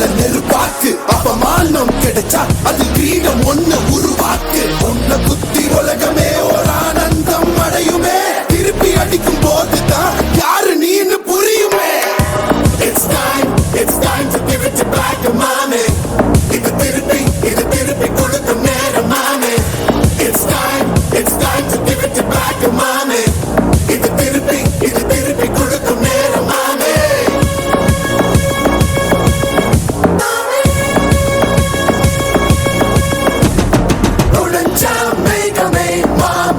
உள்ள நெருப்பாக்கு அப்பமானம் கிடைச்சா அது கிரீடம் ஒண்ணு உருவாக்கு உன்னை குத்தி உலகமே ஒரு ஆனந்தம் அடையுமே திருப்பி அடிக்கும் போதுதான் யாரு நீன்னு புரியுமே. It's time to give it to back mommy. இது திருப்பி கொடுக்கும் நேரம் மாமே. It's time to give it to back mommy. இது திருப்பி கொடுக்கும் நேரம் மாமே. உடைஞ்சா மேகமே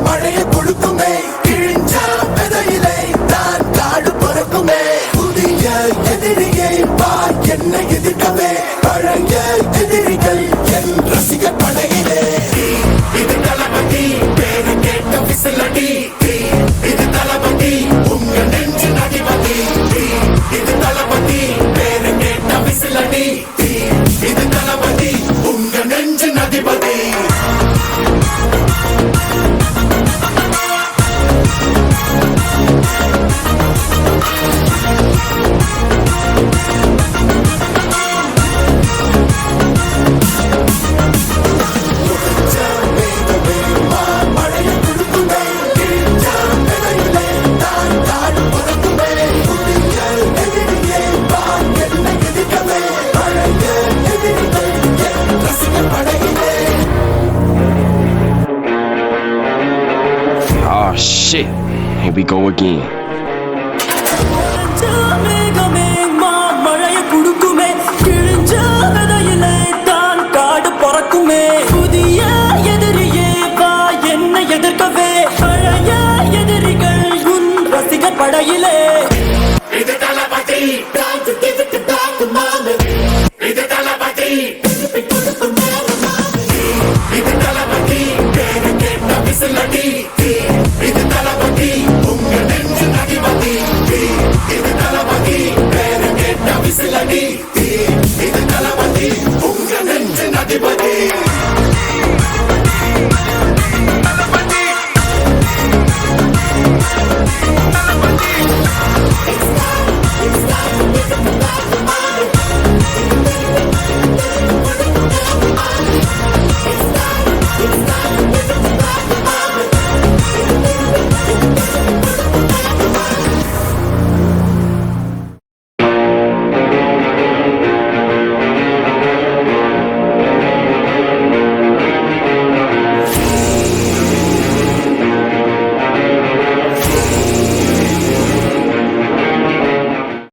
மழையை கொடுக்குமே கிழிஞ்சா விதையிலே தான் காடு பிறக்குமே. புதிய எதிரியை பார் என்ன எதிர்க்கவே பழைய எதிரிகள் என் ரசிகர் படையிலே. இது தளபதி பேரு கேட்ட விசிலடி. இது தளபதி உங்க நெஞ்சு நடிபதி. இது தளபதி பேரு கேட்ட விசிலடி. இது தளபதி உங்க நெஞ்சு நதிபதி. Oh shit, here we go again.